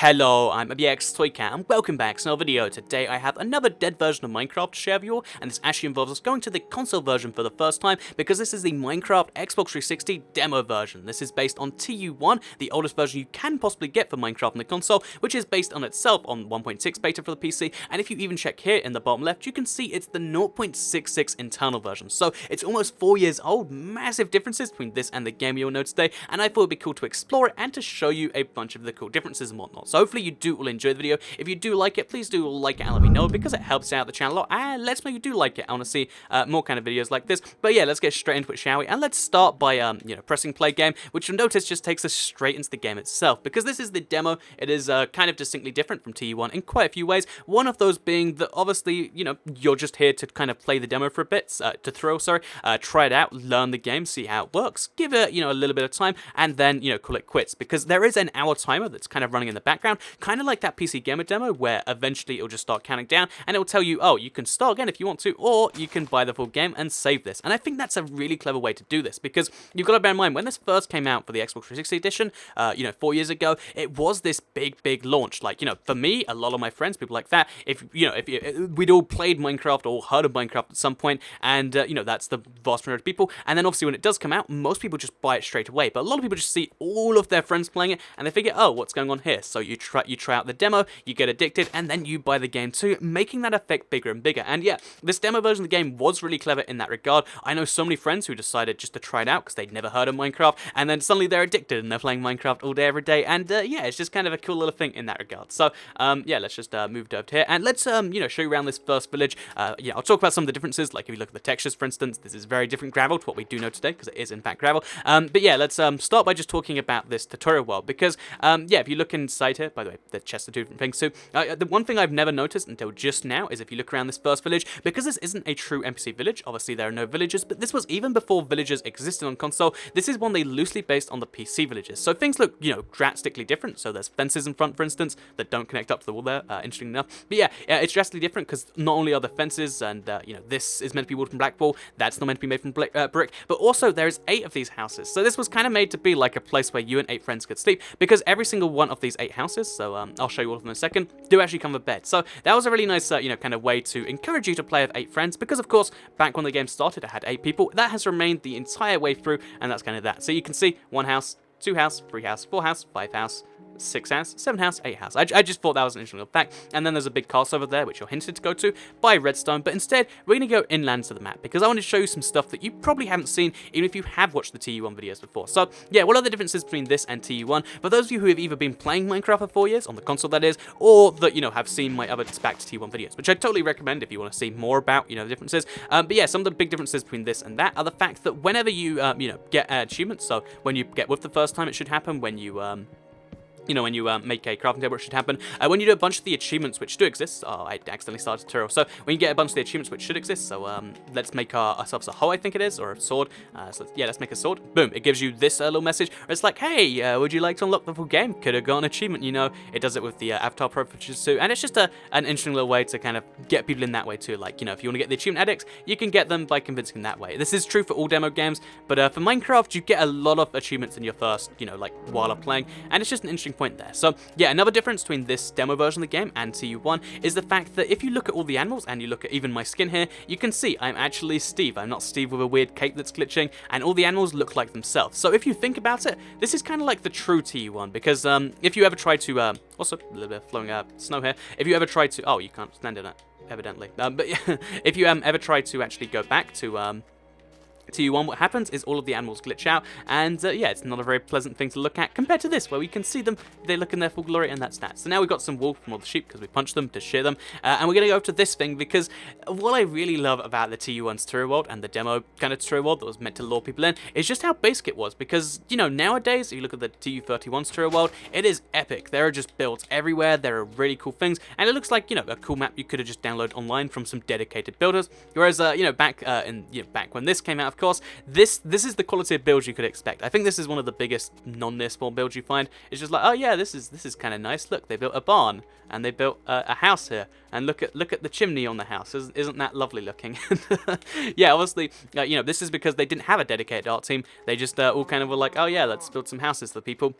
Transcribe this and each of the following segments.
Hello, I'm ABXToyCat and welcome back to another video. Today I have another dead version of Minecraft to share with you all, and this actually involves us going to the console version for the first time because this is the Minecraft Xbox 360 demo version. This is based on TU1, the oldest version you can possibly get for Minecraft on the console, which is based on itself on 1.6 beta for the PC, and if you even check here in the bottom left, you can see it's the 0.66 internal version. So it's almost 4 years old, massive differences between this and the game you'll know today, and I thought it'd be cool to explore it and to show you a bunch of the cool differences and whatnot. So hopefully you do all enjoy the video. If you do like it, please do like it and let me know because it helps out the channel a lot and lets me know you do like it. I want to see more kind of videos like this. But yeah, let's get straight into it, shall we? And let's start by pressing play game, which you'll notice just takes us straight into the game itself because this is the demo. It is kind of distinctly different from TU1 in quite a few ways. One of those being that obviously you're just here to kind of play the demo for a bit, try it out, learn the game, see how it works, give it a little bit of time, and then call it quits because there is an hour timer that's kind of running in the background. Kind of like that PC Gamer demo where eventually it'll just start counting down and it'll tell you, oh, you can start again if you want to, or you can buy the full game and save this. And I think that's a really clever way to do this because you've got to bear in mind when this first came out for the Xbox 360 edition, 4 years ago, it was this big launch. Like, for me, a lot of my friends, people like that, if we'd all played Minecraft or heard of Minecraft at some point, and that's the vast majority of people. And then obviously when it does come out, most people just buy it straight away. But a lot of people just see all of their friends playing it and they figure, oh, what's going on here? So you try out the demo, you get addicted, and then you buy the game too, making that effect bigger and bigger. And yeah, this demo version of the game was really clever in that regard. I know so many friends who decided just to try it out because they'd never heard of Minecraft, and then suddenly they're addicted and they're playing Minecraft all day, every day. And yeah, it's just kind of a cool little thing in that regard. So yeah, let's just move over here and let's show you around this first village. Yeah, I'll talk about some of the differences. Like if you look at the textures, for instance, this is very different gravel to what we do know today because it is in fact gravel. But yeah, let's start by just talking about this tutorial world because yeah, if you look inside here, by the way, the chests are two different things too. The one thing I've never noticed until just now is if you look around this first village, because this isn't a true NPC village, obviously there are no villagers, but this was even before villagers existed on console. This is one they loosely based on the PC villages. So things look, drastically different. So there's fences in front, for instance, that don't connect up to the wall there, interesting enough. But yeah, it's drastically different because not only are the fences and, this is meant to be wood from black wall, that's not meant to be made from brick, but also there's 8 of these houses. So this was kind of made to be like a place where you and 8 friends could sleep because every single one of these 8 houses, so I'll show you all of them in a second, do actually come with a bed. So that was a really nice, kind of way to encourage you to play with 8 friends because, of course, back when the game started, it had 8 people. That has remained the entire way through, and that's kind of that. So you can see 1 house, 2 house, 3 house, 4 house, 5 house, 6 house, 7 house, 8 house. I just thought that was an interesting little fact. And then there's a big castle over there, which you're hinted to go to by redstone. But instead, we're going to go inland to the map because I want to show you some stuff that you probably haven't seen, even if you have watched the TU1 videos before. So yeah, what are the differences between this and TU1? For those of you who have either been playing Minecraft for 4 years, on the console that is, or that, have seen my other back to TU1 videos, which I totally recommend if you want to see more about, the differences. But yeah, some of the big differences between this and that are the fact that whenever you, get achievements, so when you get wood the first time, it should happen. When you, when you make a crafting table, it should happen. When you do a bunch of the achievements which do exist, I accidentally started a tutorial. So when you get a bunch of the achievements which should exist, so let's make ourselves a hoe, I think it is, or a sword. So yeah, let's make a sword. Boom, it gives you this little message. It's like, hey, would you like to unlock the full game? Could have got an achievement, It does it with the avatar pro features too. And it's just an interesting little way to kind of get people in that way too. Like, if you want to get the achievement addicts, you can get them by convincing them that way. This is true for all demo games, but for Minecraft, you get a lot of achievements in your first, while I'm playing. And it's just an interesting point there. So yeah, another difference between this demo version of the game and TU1 is the fact that if you look at all the animals and you look at even my skin here, you can see I'm actually Steve. I'm not Steve with a weird cape that's glitching, and all the animals look like themselves. So if you think about it, this is kind of like the true TU1 because if you ever try to, also a little bit of flowing snow here, if you ever try to, oh, you can't stand in it, evidently, but if you ever try to actually go back to TU1, what happens is all of the animals glitch out, and yeah, it's not a very pleasant thing to look at compared to this, where we can see them, they look in their full glory, and that's that. So now we've got some wool from all the sheep because we punched them to shear them, and we're going to go to this thing because what I really love about the TU1's tutorial world and the demo kind of tutorial world that was meant to lure people in is just how basic it was because, nowadays, if you look at the TU31's tutorial world, it is epic. There are just builds everywhere, there are really cool things, and it looks like, a cool map you could have just downloaded online from some dedicated builders, whereas, back when this came out, of course, this is the quality of builds you could expect. I think this is one of the biggest non-near-spawn builds you find. It's just like, oh yeah, this is kind of nice. Look, they built a barn and they built a house here, and look at the chimney on the house. Isn't that lovely looking? Yeah, obviously, this is because they didn't have a dedicated art team. They just all kind of were like, oh yeah, let's build some houses for people.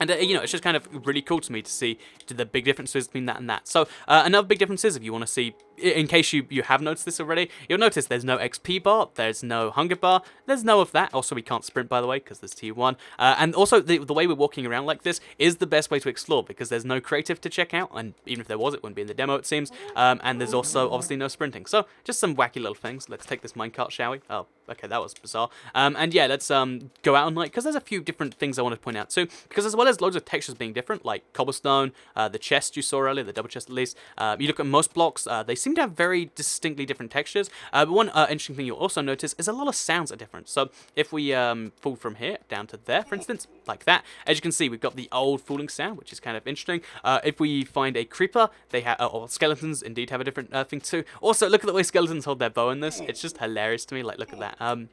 And, you know, it's just kind of really cool to me to see the big differences between that and that. So, another big difference is, if you want to see, in case you have noticed this already, you'll notice there's no XP bar, there's no hunger bar, there's no of that. Also, we can't sprint, by the way, because there's TU1. And also, the way we're walking around like this is the best way to explore, because there's no creative to check out, and even if there was, it wouldn't be in the demo, it seems. And there's also, obviously, no sprinting. So, just some wacky little things. Let's take this minecart, shall we? Oh, okay, that was bizarre. And yeah, let's go out on night, because there's a few different things I want to point out too. Because as well as loads of textures being different, like cobblestone, the chest you saw earlier, the double chest at least, you look at most blocks, they seem to have very distinctly different textures. But one interesting thing you'll also notice is a lot of sounds are different. So if we fall from here down to there, for instance, like that, as you can see, we've got the old falling sound, which is kind of interesting. If we find a creeper, they have, or skeletons indeed have a different thing too. Also, look at the way skeletons hold their bow in this. It's just hilarious to me. Like, look at that.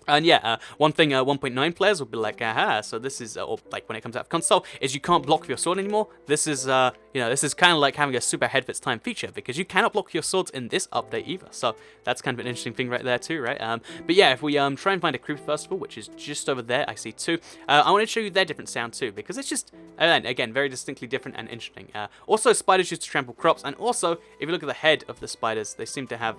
And yeah, one thing 1.9 players will be like, aha, so this is, or like when it comes out of console, is you can't block with your sword anymore. This is, you know, this is kind of like having a super head fits time feature, because you cannot block your swords in this update either. So that's kind of an interesting thing right there too, right? But yeah, if we try and find a creeper first of all, which is just over there, I see two. I want to show you their different sound too, because it's just, again, very distinctly different and interesting. Also, spiders used to trample crops, and also, if you look at the head of the spiders, they seem to have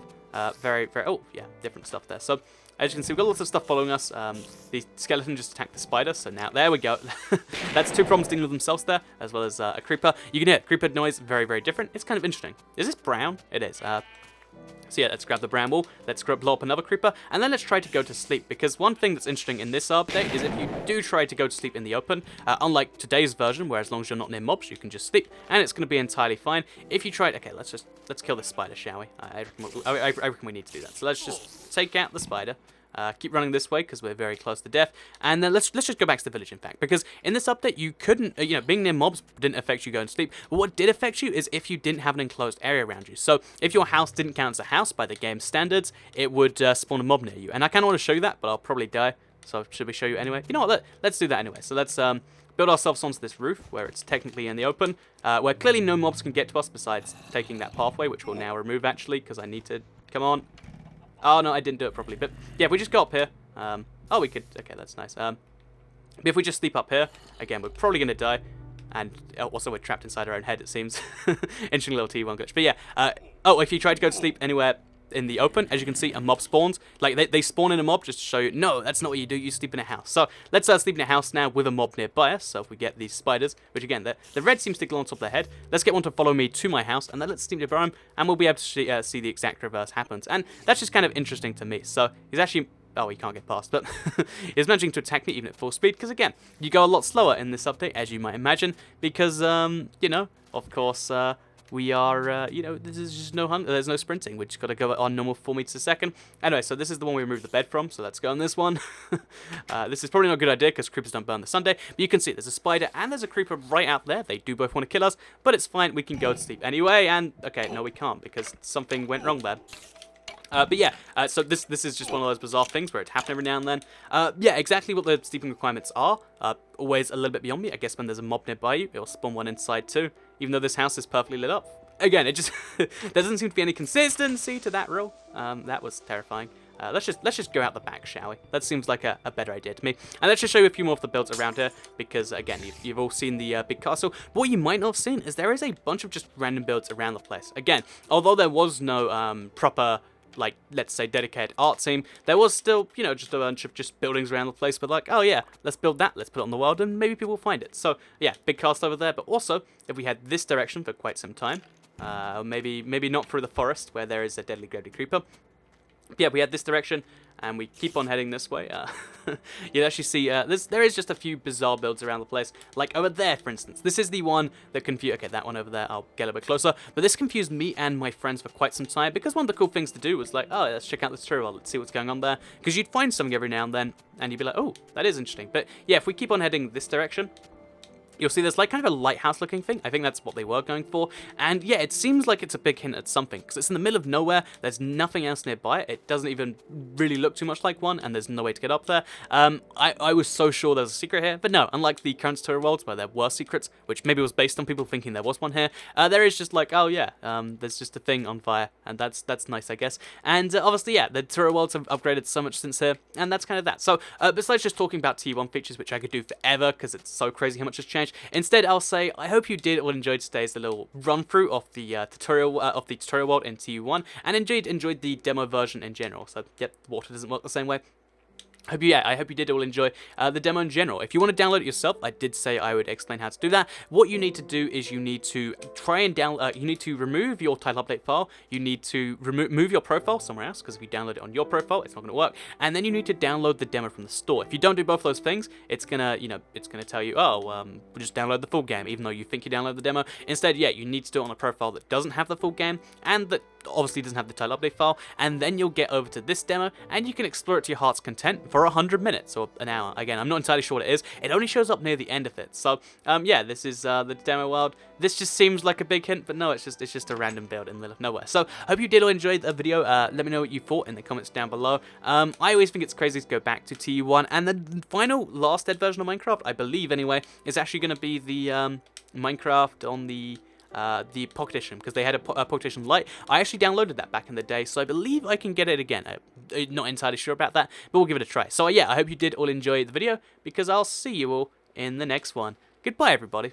very, oh yeah, different stuff there. So as you can see, we've got lots of stuff following us. The skeleton just attacked the spider, so now, there we go. That's two problems dealing with themselves there, as well as a creeper. You can hear creeper noise, very, very different. It's kind of interesting. Is this brown? It is. So yeah, let's grab the brown wool, let's blow up another creeper, and then let's try to go to sleep, because one thing that's interesting in this update is if you do try to go to sleep in the open, unlike today's version, where as long as you're not near mobs, you can just sleep, and it's going to be entirely fine. If you try, okay, let's kill this spider, shall we? I reckon we need to do that. So let's just take out the spider. Keep running this way because we're very close to death, and then let's just go back to the village, in fact, because in this update you couldn't, you know, being near mobs didn't affect you going to sleep, but what did affect you is if you didn't have an enclosed area around you. So if your house didn't count as a house by the game's standards, it would spawn a mob near you, and I kind of want to show you that, but I'll probably die, so should we show you anyway? You know what, let's do that anyway. So let's build ourselves onto this roof where it's technically in the open, where clearly no mobs can get to us besides taking that pathway, which we'll now remove actually, because I need to, come on. Oh, no, I didn't do it properly. But, yeah, if we just go up here. Oh, we could. Okay, that's nice. But if we just sleep up here, again, we're probably going to die. And also, we're trapped inside our own head, it seems. Interesting little TU1 glitch. But, yeah. Oh, if you try to go to sleep anywhere in the open, as you can see, a mob spawns. Like, they spawn in a mob just to show you, no, that's not what you do. You sleep in a house. So, let's sleep in a house now with a mob nearby us. So, if we get these spiders, which, again, the red seems to glow on top of their head. Let's get one to follow me to my house, and then let's sleep near him, and we'll be able to see the exact reverse happens. And that's just kind of interesting to me. So, he's actually... Oh, he can't get past, but he's managing to attack me even at full speed, because, again, you go a lot slower in this update, as you might imagine, because, you know, of course, we are, you know, there's just no hunger, there's no sprinting, we just got to go on normal 4 meters a second. Anyway, so this is the one we removed the bed from, so let's go on this one. This is probably not a good idea, because creepers don't burn the Sunday, but you can see there's a spider and there's a creeper right out there. They do both want to kill us, but it's fine, we can go to sleep anyway, and, okay, no we can't, because something went wrong there. But yeah, so this is just one of those bizarre things where it's happening every now and then. Yeah, exactly what the sleeping requirements are. Always a little bit beyond me. I guess when there's a mob nearby you, it'll spawn one inside too. Even though this house is perfectly lit up. Again, it just there doesn't seem to be any consistency to that rule. That was terrifying. Let's just go out the back, shall we? That seems like a better idea to me. And let's just show you a few more of the builds around here, because again, you've all seen the big castle. But what you might not have seen is there is a bunch of just random builds around the place. Again, although there was no proper, like, let's say, dedicated art team, there was still, you know, just a bunch of just buildings around the place, but like, oh yeah, let's build that, let's put it on the world, and maybe people will find it. So, yeah, big cast over there, but also, if we had this direction for quite some time, maybe not through the forest, where there is a deadly gravity creeper. Yeah, we had this direction, and we keep on heading this way. You'll actually see, there is just a few bizarre builds around the place. Like over there, for instance. This is the one that confused... Okay, that one over there, I'll get a bit closer. But this confused me and my friends for quite some time, because one of the cool things to do was like, oh, let's check out this tree, well, let's see what's going on there. Because you'd find something every now and then, and you'd be like, oh, that is interesting. But yeah, if we keep on heading this direction... you'll see there's like kind of a lighthouse looking thing. I think that's what they were going for. And yeah, it seems like it's a big hint at something, because it's in the middle of nowhere. There's nothing else nearby. It doesn't even really look too much like one, and there's no way to get up there. I was so sure there was a secret here, but no, unlike the current tutorial worlds where there were secrets, which maybe was based on people thinking there was one here, there is just like, oh yeah, there's just a thing on fire, and that's nice, I guess. And obviously, yeah, the tutorial worlds have upgraded so much since here, and that's kind of that. So besides just talking about TU1 features, which I could do forever, because it's so crazy how much has changed, instead I'll say I hope you did or enjoyed today's little run through of the tutorial world in TU1, and indeed enjoyed the demo version in general. So yep, water doesn't work the same way. I hope you did all enjoy the demo in general. If you want to download it yourself, I did say I would explain how to do that. What you need to do is you need to you need to remove your title update file. You need to move your profile somewhere else, because if you download it on your profile, it's not going to work. And then you need to download the demo from the store. If you don't do both those things, it's gonna, it's gonna tell you, oh, just download the full game, even though you think you download the demo. Instead, yeah, you need to do it on a profile that doesn't have the full game, and that obviously doesn't have the title update file, and then you'll get over to this demo, and you can explore it to your heart's content for 100 minutes, or an hour. Again, I'm not entirely sure what it is. It only shows up near the end of it. So, yeah, this is the demo world. This just seems like a big hint, but no, it's just a random build in the middle of nowhere. So, hope you did all enjoy the video. Let me know what you thought in the comments down below. I always think it's crazy to go back to TU1, and the final, last dead version of Minecraft, I believe anyway, is actually going to be the Minecraft on the Pocket Edition, because they had a Pocket Edition Lite. I actually downloaded that back in the day, so I believe I can get it again. I'm not entirely sure about that, but we'll give it a try. So yeah, I hope you did all enjoy the video, because I'll see you all in the next one. Goodbye, everybody.